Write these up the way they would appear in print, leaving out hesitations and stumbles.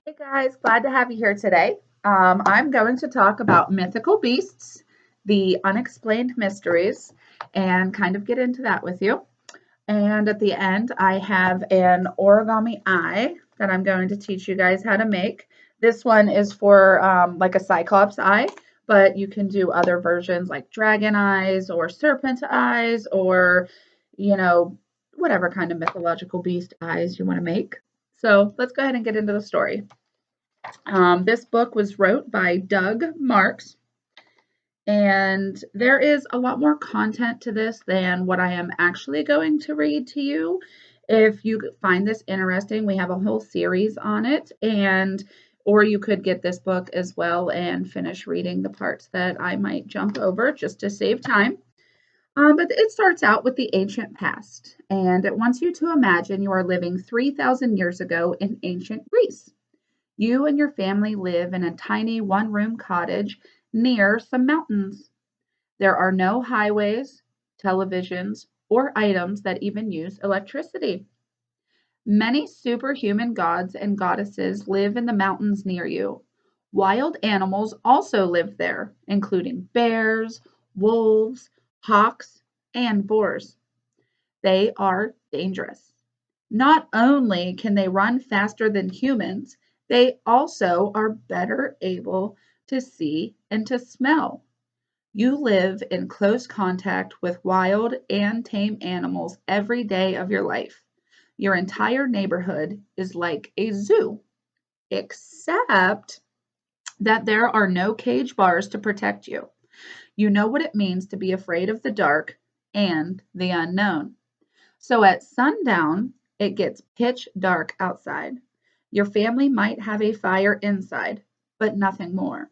Hey guys, glad to have you here today. I'm going to talk about mythical beasts, the unexplained mysteries, and kind of get into that with you. And at the end, I have an origami eye that I'm going to teach you guys how to make. This one is for like a cyclops eye, but you can do other versions like dragon eyes or serpent eyes or, you know, whatever kind of mythological beast eyes you want to make. So let's go ahead and get into the story. This book was wrote by Doug Marks, and there is a lot more content to this than what I am actually going to read to you. If you find this interesting, we have a whole series on it, and or you could get this book as well and finish reading the parts that I might jump over just to save time. But it starts out with the ancient past, and it wants you to imagine you are living 3,000 years ago in ancient Greece. You and your family live in a tiny one room cottage near some mountains. There are no highways, televisions, or items that even use electricity. Many superhuman gods and goddesses live in the mountains near you. Wild animals also live there, including bears, wolves, hawks, and boars. They are dangerous. Not only can they run faster than humans, they also are better able to see and to smell. You live in close contact with wild and tame animals every day of your life. Your entire neighborhood is like a zoo, except that there are no cage bars to protect you. You know what it means to be afraid of the dark and the unknown. So at sundown, it gets pitch dark outside. Your family might have a fire inside, but nothing more.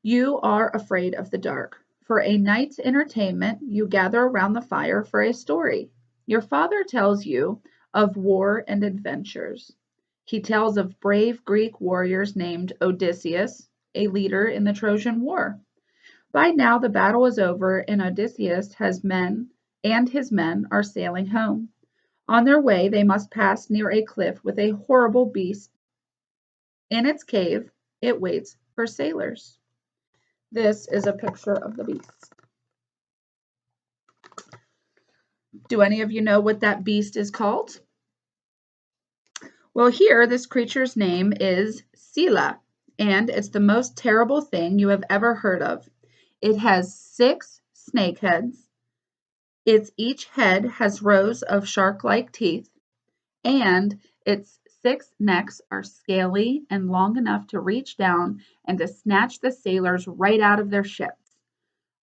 You are afraid of the dark. For a night's entertainment, you gather around the fire for a story. Your father tells you of war and adventures. He tells of brave Greek warriors named Odysseus, a leader in the Trojan War. By now, the battle is over, and Odysseus has men, and his men are sailing home. On their way, they must pass near a cliff with a horrible beast. In its cave, it waits for sailors. This is a picture of the beast. Do any of you know what that beast is called? Well, here, this creature's name is Sela, and it's the most terrible thing you have ever heard of. It has 6 snake heads. Each head has rows of shark-like teeth, and its 6 necks are scaly and long enough to reach down and to snatch the sailors right out of their ships.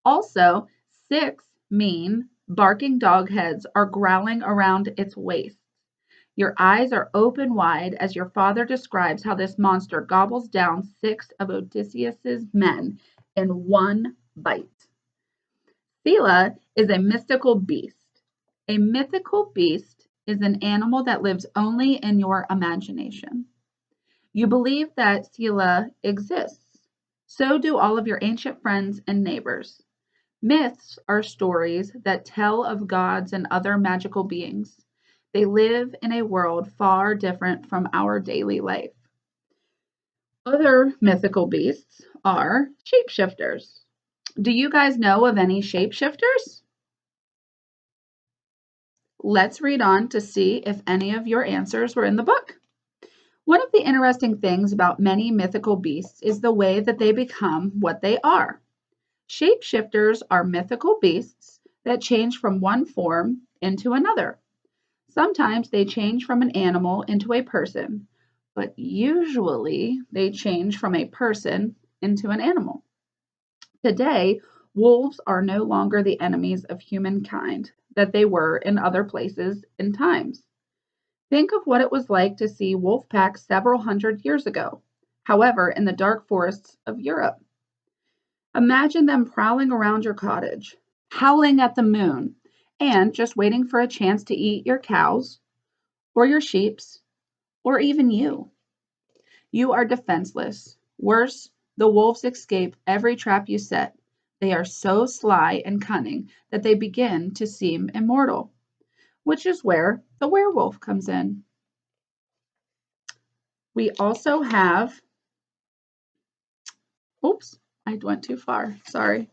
Also, 6 mean, barking dog heads are growling around its waist. Your eyes are open wide as your father describes how this monster gobbles down 6 of Odysseus's men in one bite. Sela is a mystical beast. A mythical beast is an animal that lives only in your imagination. You believe that Sela exists. So do all of your ancient friends and neighbors. Myths are stories that tell of gods and other magical beings. They live in a world far different from our daily life. Other mythical beasts are shapeshifters. Do you guys know of any shapeshifters? Let's read on to see if any of your answers were in the book. One of the interesting things about many mythical beasts is the way that they become what they are. Shapeshifters are mythical beasts that change from one form into another. Sometimes they change from an animal into a person, but usually they change from a person into an animal. Today, wolves are no longer the enemies of humankind that they were in other places and times. Think of what it was like to see wolf packs several hundred years ago, however, in the dark forests of Europe. Imagine them prowling around your cottage, howling at the moon, and just waiting for a chance to eat your cows, or your sheeps, or even you. You are defenseless. Worse, the wolves escape every trap you set. They are so sly and cunning that they begin to seem immortal, which is where the werewolf comes in. We also have, oops, I went too far. Sorry.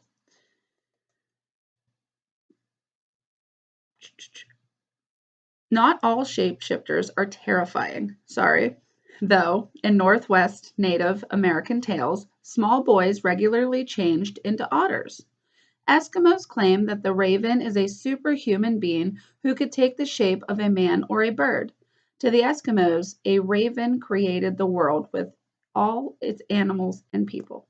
Not all shapeshifters are terrifying, sorry. Though, in Northwest Native American tales, small boys regularly changed into otters. Eskimos claim that the raven is a superhuman being who could take the shape of a man or a bird. To the Eskimos, a raven created the world with all its animals and people.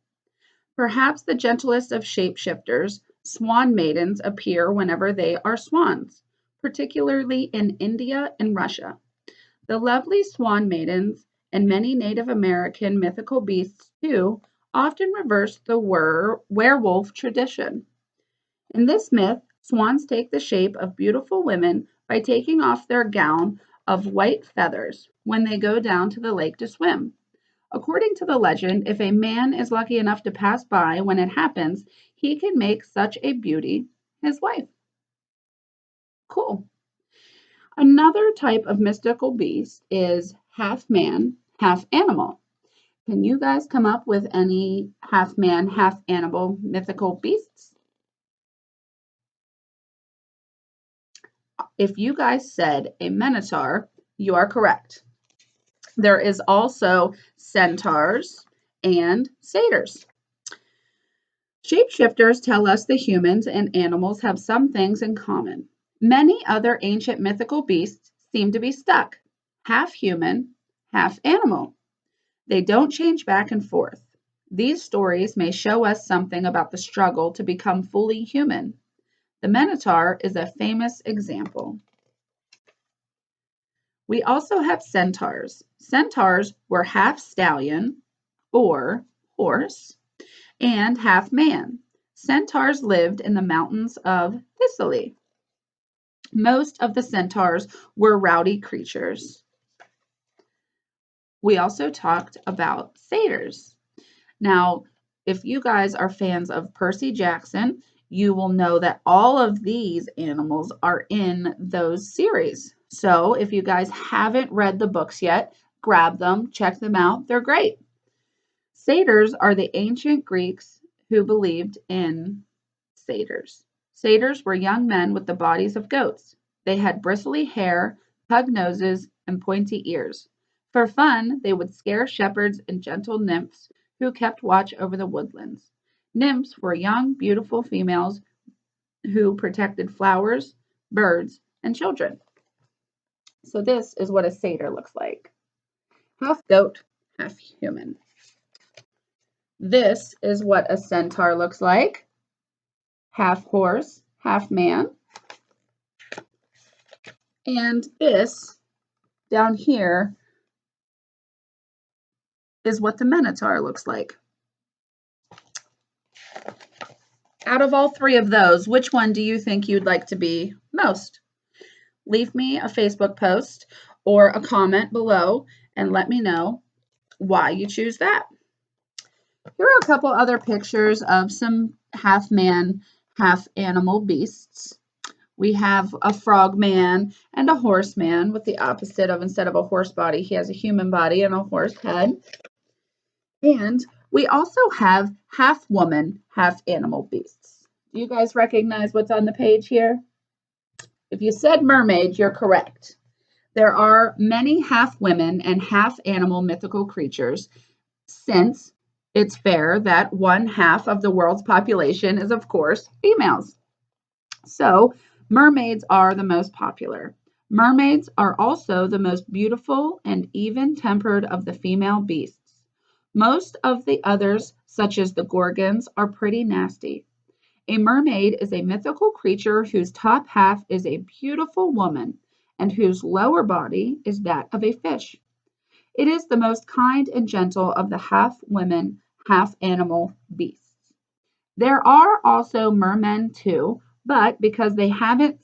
Perhaps the gentlest of shapeshifters, swan maidens appear whenever they are swans, particularly in India and Russia. The lovely swan maidens and many Native American mythical beasts, too, often reverse the werewolf tradition. In this myth, swans take the shape of beautiful women by taking off their gown of white feathers when they go down to the lake to swim. According to the legend, if a man is lucky enough to pass by when it happens, he can make such a beauty his wife. Cool. Another type of mystical beast is half man, half animal. Can you guys come up with any half man, half animal mythical beasts? If you guys said a minotaur, you are correct. There is also centaurs and satyrs. Shapeshifters tell us the humans and animals have some things in common. Many other ancient mythical beasts seem to be stuck, half human, half animal. They don't change back and forth. These stories may show us something about the struggle to become fully human. The Minotaur is a famous example. We also have centaurs. Centaurs were half stallion or horse and half man. Centaurs lived in the mountains of Sicily. Most of the centaurs were rowdy creatures. We also talked about satyrs. Now, if you guys are fans of Percy Jackson, you will know that all of these animals are in those series. So if you guys haven't read the books yet, grab them, check them out. They're great. Satyrs are the ancient Greeks who believed in satyrs. Satyrs were young men with the bodies of goats. They had bristly hair, pug noses, and pointy ears. For fun, they would scare shepherds and gentle nymphs who kept watch over the woodlands. Nymphs were young, beautiful females who protected flowers, birds, and children. So, this is what a satyr looks like, half goat, half human. This is what a centaur looks like, half horse, half man. And this down here is what the minotaur looks like. Out of all three of those, which one do you think you'd like to be most? Leave me a Facebook post or a comment below and let me know why you choose that. Here are a couple other pictures of some half man, half animal beasts. We have a frog man and a horse man with the opposite of, instead of a horse body, he has a human body and a horse head. And we also have half woman, half animal beasts. Do you guys recognize what's on the page here? If you said mermaid, you're correct. There are many half women and half animal mythical creatures, since it's fair that one half of the world's population is, of course, females. So, mermaids are the most popular. Mermaids are also the most beautiful and even tempered of the female beasts. Most of the others, such as the gorgons, are pretty nasty. A mermaid is a mythical creature whose top half is a beautiful woman and whose lower body is that of a fish. It is the most kind and gentle of the half women, half animal beasts. There are also mermen too, but because they haven't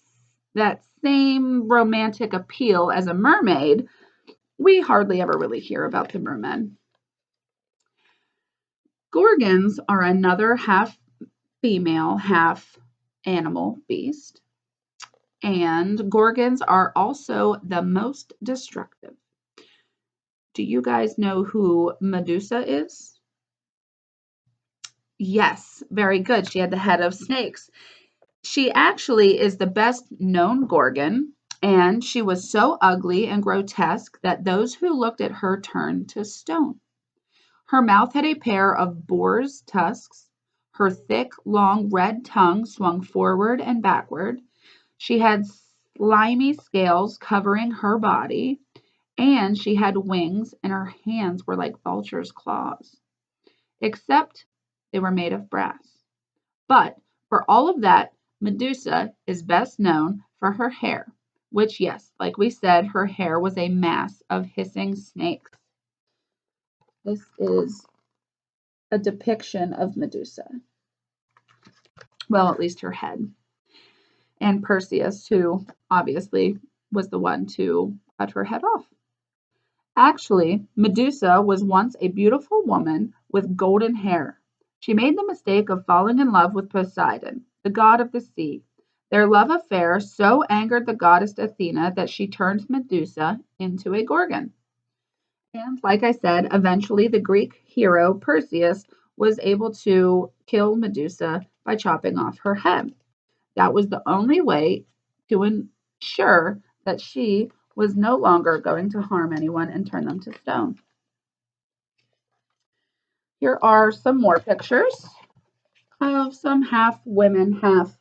that same romantic appeal as a mermaid, we hardly ever really hear about the mermen. Gorgons are another half female, half animal beast, and gorgons are also the most destructive. Do you guys know who Medusa is? Yes, very good. She had the head of snakes. She actually is the best known Gorgon, and she was so ugly and grotesque that those who looked at her turned to stone. Her mouth had a pair of boar's tusks. Her thick, long red tongue swung forward and backward. She had slimy scales covering her body, and she had wings, and her hands were like vultures' claws, except they were made of brass. But for all of that, Medusa is best known for her hair, which, yes, like we said, her hair was a mass of hissing snakes. This is a depiction of Medusa. Well, at least her head. And Perseus, who obviously was the one to cut her head off. Actually, Medusa was once a beautiful woman with golden hair. She made the mistake of falling in love with Poseidon, the god of the sea. Their love affair so angered the goddess Athena that she turned Medusa into a Gorgon. And like I said, eventually the Greek hero Perseus was able to kill Medusa by chopping off her head. That was the only way to ensure that she was no longer going to harm anyone and turn them to stone. Here are some more pictures of some half women, half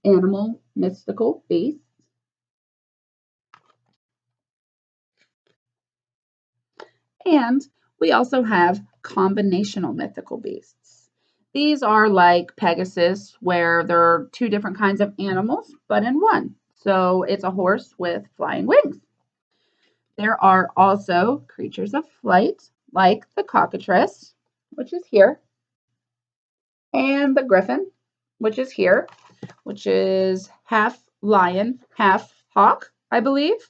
animal mystical beasts. And we also have combinational mythical beasts. These are like Pegasus, where there are two different kinds of animals, but in one. So it's a horse with flying wings. There are also creatures of flight, like the cockatrice, which is here, and the griffin, which is here, which is half lion, half hawk, I believe.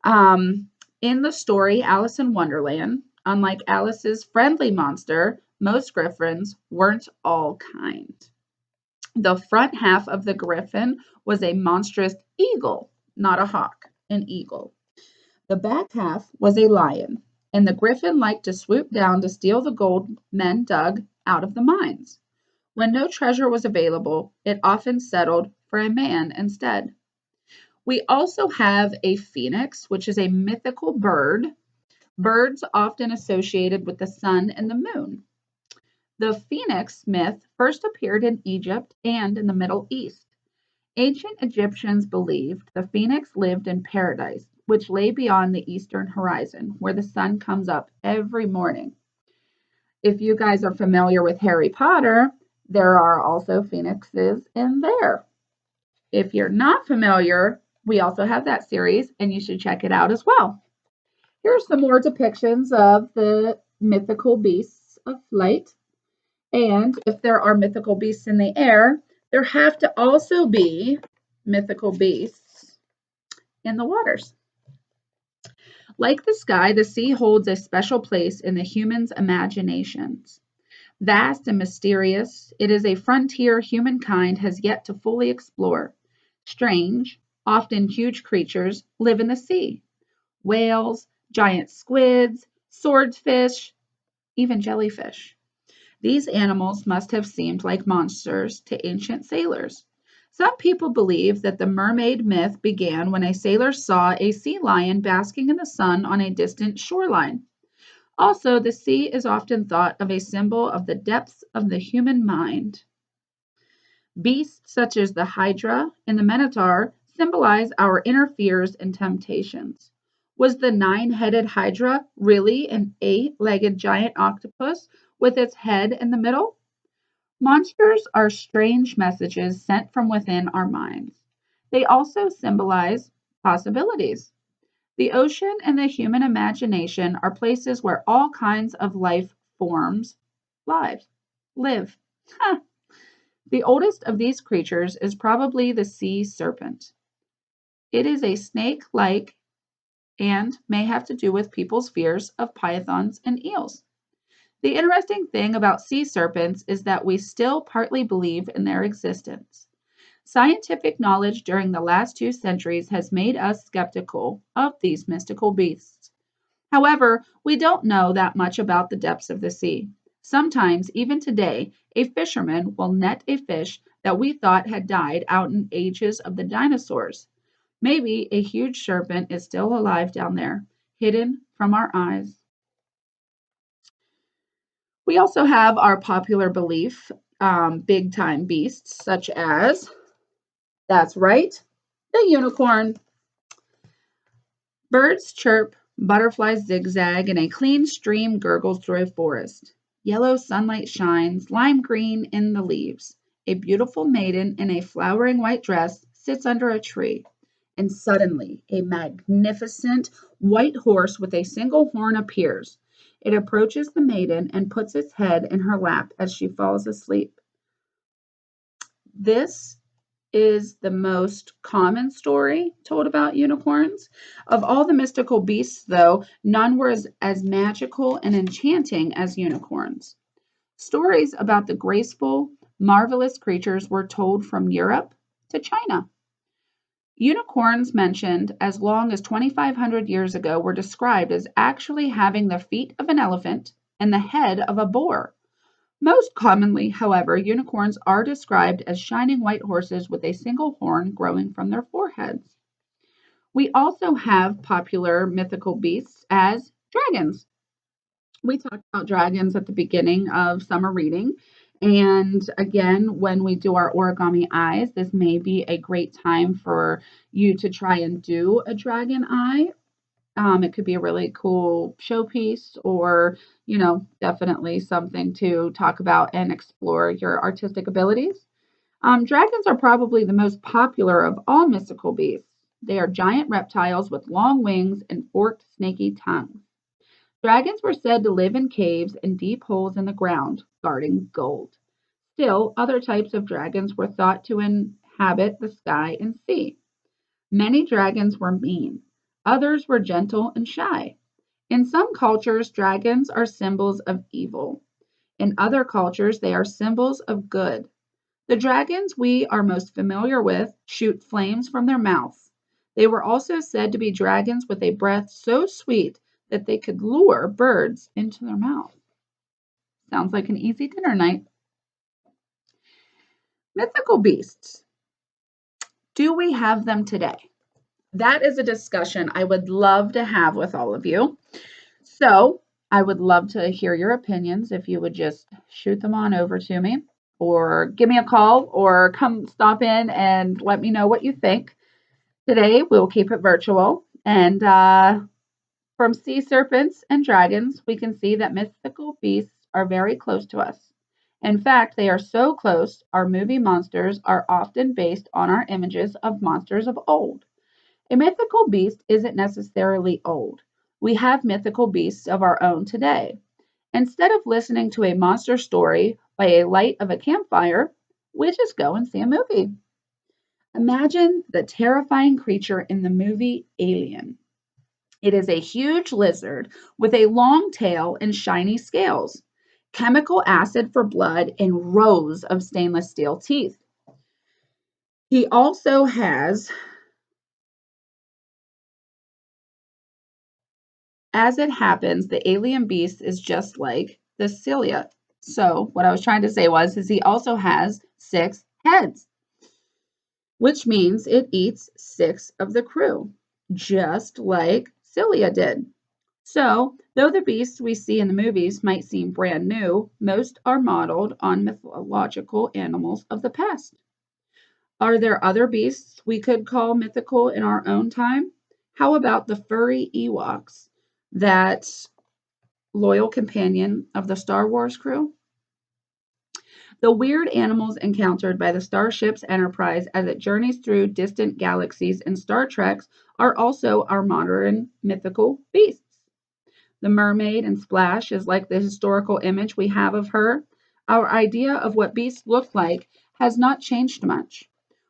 In the story Alice in Wonderland, unlike Alice's friendly monster, most griffins weren't all kind. The front half of the griffin was a monstrous eagle, not a hawk, an eagle. The back half was a lion, and the griffin liked to swoop down to steal the gold men dug out of the mines. When no treasure was available, it often settled for a man instead. We also have a phoenix, which is a mythical bird. Birds often associated with the sun and the moon. The phoenix myth first appeared in Egypt and in the Middle East. Ancient Egyptians believed the phoenix lived in paradise, which lay beyond the eastern horizon, where the sun comes up every morning. If you guys are familiar with Harry Potter, there are also phoenixes in there. If you're not familiar, we also have that series, and you should check it out as well. Here's some more depictions of the mythical beasts of flight. And if there are mythical beasts in the air, there have to also be mythical beasts in the waters. Like the sky, the sea holds a special place in the humans' imaginations. Vast and mysterious, it is a frontier humankind has yet to fully explore. Strange, often huge creatures live in the sea. Whales, giant squids, swordfish, even jellyfish. These animals must have seemed like monsters to ancient sailors. Some people believe that the mermaid myth began when a sailor saw a sea lion basking in the sun on a distant shoreline. Also, the sea is often thought of a symbol of the depths of the human mind. Beasts such as the Hydra and the Minotaur symbolize our inner fears and temptations. Was the nine-headed Hydra really an eight-legged giant octopus with its head in the middle? Monsters are strange messages sent from within our minds. They also symbolize possibilities. The ocean and the human imagination are places where all kinds of life forms live. Huh. The oldest of these creatures is probably the sea serpent. It is a snake-like and may have to do with people's fears of pythons and eels. The interesting thing about sea serpents is that we still partly believe in their existence. Scientific knowledge during the last 2 centuries has made us skeptical of these mystical beasts. However, we don't know that much about the depths of the sea. Sometimes, even today, a fisherman will net a fish that we thought had died out in ages of the dinosaurs. Maybe a huge serpent is still alive down there, hidden from our eyes. We also have our popular belief, big time beasts, such as, that's right, the unicorn. Birds chirp, butterflies zigzag, and a clean stream gurgles through a forest. Yellow sunlight shines, lime green in the leaves. A beautiful maiden in a flowering white dress sits under a tree. And suddenly, a magnificent white horse with a single horn appears. It approaches the maiden and puts its head in her lap as she falls asleep. This is the most common story told about unicorns. Of all the mystical beasts, though, none were as magical and enchanting as unicorns. Stories about the graceful, marvelous creatures were told from Europe to China. Unicorns mentioned as long as 2,500 years ago were described as actually having the feet of an elephant and the head of a boar. Most commonly, however, unicorns are described as shining white horses with a single horn growing from their foreheads. We also have popular mythical beasts as dragons. We talked about dragons at the beginning of summer reading. And again, when we do our origami eyes, this may be a great time for you to try and do a dragon eye. It could be a really cool showpiece or, definitely something to talk about and explore your artistic abilities. Dragons are probably the most popular of all mystical beasts. They are giant reptiles with long wings and forked, snaky tongues. Dragons were said to live in caves and deep holes in the ground, guarding gold. Still, other types of dragons were thought to inhabit the sky and sea. Many dragons were mean, others were gentle and shy. In some cultures, dragons are symbols of evil. In other cultures, they are symbols of good. The dragons we are most familiar with shoot flames from their mouths. They were also said to be dragons with a breath so sweet that they could lure birds into their mouth. Sounds like an easy dinner night. Mythical beasts. Do we have them today? That is a discussion I would love to have with all of you. So I would love to hear your opinions if you would just shoot them on over to me or give me a call or come stop in and let me know what you think. Today we'll keep it virtual. And from sea serpents and dragons, we can see that mythical beasts are very close to us. In fact, they are so close, our movie monsters are often based on our images of monsters of old. A mythical beast isn't necessarily old. We have mythical beasts of our own today. Instead of listening to a monster story by a light of a campfire, we just go and see a movie. Imagine the terrifying creature in the movie Alien. It is a huge lizard with a long tail and shiny scales, chemical acid for blood, and rows of stainless steel teeth. He also has, as it happens, the alien beast is just like the cilia. So what I was trying to say is he also has 6 heads, which means it eats 6 of the crew, just like cilia did. So, though the beasts we see in the movies might seem brand new, most are modeled on mythological animals of the past. Are there other beasts we could call mythical in our own time? How about the furry Ewoks, that loyal companion of the Star Wars crew? The weird animals encountered by the Starship's Enterprise as it journeys through distant galaxies in Star Trek are also our modern mythical beasts. The mermaid in Splash is like the historical image we have of her. Our idea of what beasts look like has not changed much.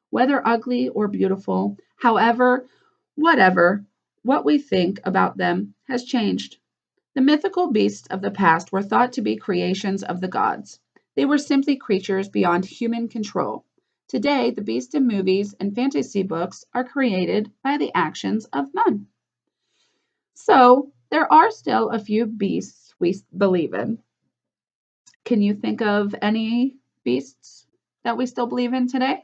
Whether ugly or beautiful, however, whatever, what we think about them has changed. The mythical beasts of the past were thought to be creations of the gods. They were simply creatures beyond human control. Today, the beasts in movies and fantasy books are created by the actions of men. So, there are still a few beasts we believe in. Can you think of any beasts that we still believe in today?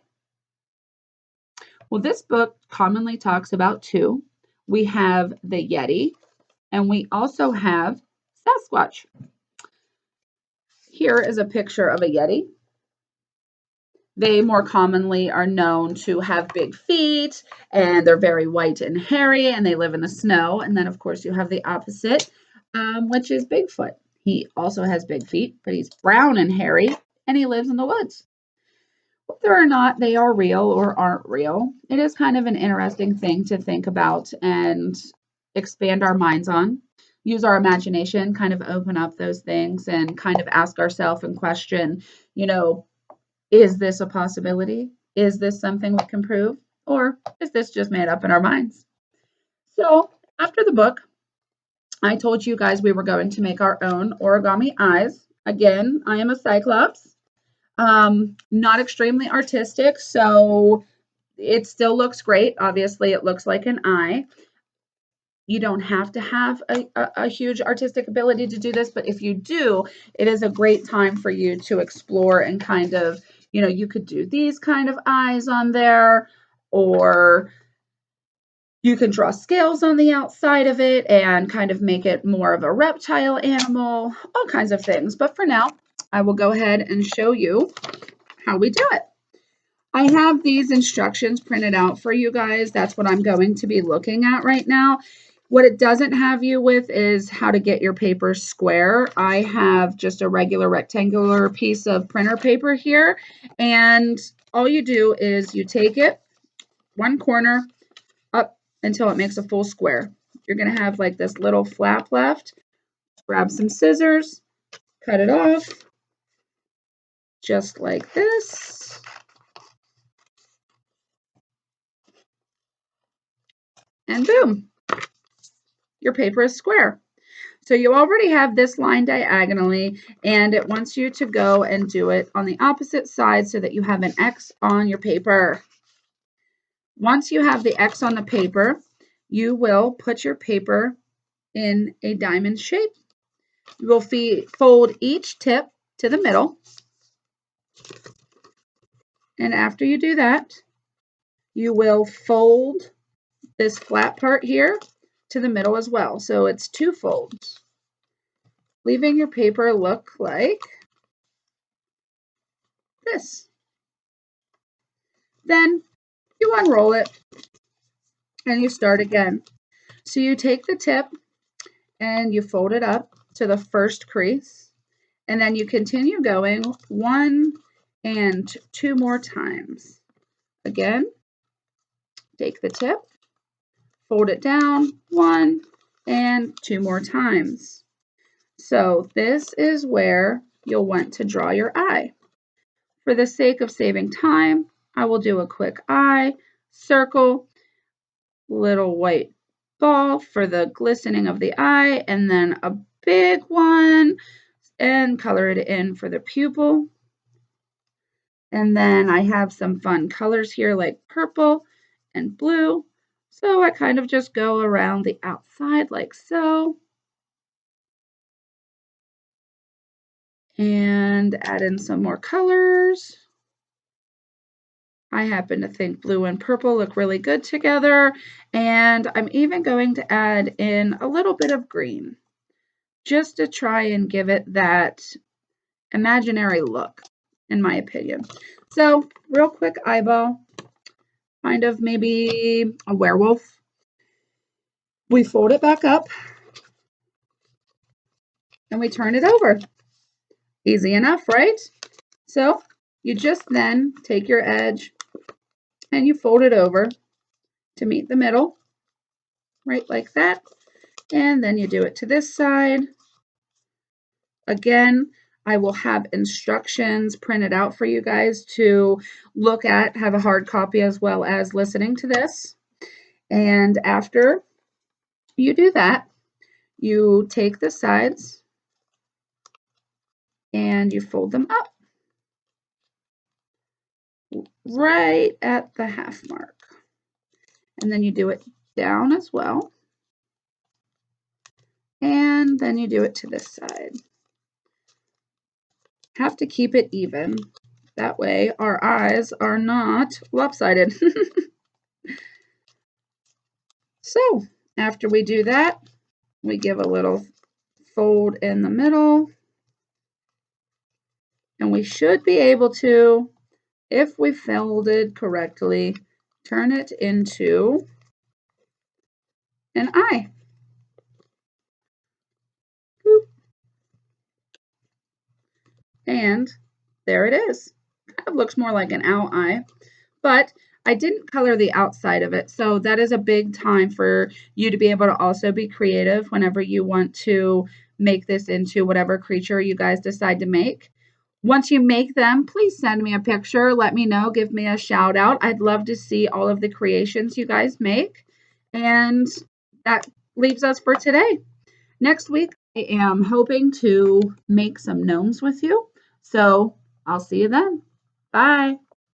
Well, this book commonly talks about two. We have the Yeti, and we also have Sasquatch. Here is a picture of a Yeti. They more commonly are known to have big feet, and they're very white and hairy, and they live in the snow. And then, of course, you have the opposite, which is Bigfoot. He also has big feet, but he's brown and hairy, and he lives in the woods. Whether or not they are real or aren't real, it is kind of an interesting thing to think about and expand our minds on. Use our imagination, kind of open up those things and kind of ask ourselves and question, you know, is this a possibility? Is this something we can prove? Or is this just made up in our minds? So, after the book, I told you guys we were going to make our own origami eyes. Again, I am a Cyclops. Not extremely artistic, so it still looks great. Obviously, it looks like an eye. You don't have to have a huge artistic ability to do this, but if you do, it is a great time for you to explore and kind of, you could do these kind of eyes on there, or you can draw scales on the outside of it and kind of make it more of a reptile animal, all kinds of things. But for now, I will go ahead and show you how we do it. I have these instructions printed out for you guys. That's what I'm going to be looking at right now. What it doesn't have you with is how to get your paper square. I have just a regular rectangular piece of printer paper here, and all you do is you take it one corner up until it makes a full square. You're going to have like this little flap left. Grab some scissors, cut it off just like this. And boom, your paper is square. So you already have this line diagonally, and it wants you to go and do it on the opposite side so that you have an X on your paper. Once you have the X on the paper, you will put your paper in a diamond shape. You will fold each tip to the middle. And after you do that, you will fold this flat part here to the middle as well. So it's two folds, leaving your paper look like this. Then you unroll it and you start again. So you take the tip and you fold it up to the first crease, and then you continue going one and two more times. Again, take the tip, fold it down one and two more times. So this is where you'll want to draw your eye. For the sake of saving time, I will do a quick eye, circle, little white ball for the glistening of the eye, and then a big one, and color it in for the pupil. And then I have some fun colors here like purple and blue. So I kind of just go around the outside like so. And add in some more colors. I happen to think blue and purple look really good together. And I'm even going to add in a little bit of green, just to try and give it that imaginary look, in my opinion. So, real quick eyeball, kind of maybe a werewolf. We fold it back up and we turn it over. Easy enough, right? So, you just then take your edge and you fold it over to meet the middle, right like that. And then you do it to this side. Again, I will have instructions printed out for you guys to look at, have a hard copy as well as listening to this. And after you do that, you take the sides and you fold them up right at the half mark. And then you do it down as well. And then you do it to this side. Have to keep it even. That way our eyes are not lopsided. So after we do that, we give a little fold in the middle. And we should be able to, if we folded correctly, turn it into an eye. Boop. And there it is. Kind of looks more like an owl eye, but I didn't color the outside of it. So that is a big time for you to be able to also be creative whenever you want to make this into whatever creature you guys decide to make. Once you make them, please send me a picture. Let me know. Give me a shout out. I'd love to see all of the creations you guys make. And that leaves us for today. Next week, I am hoping to make some gnomes with you. So I'll see you then. Bye.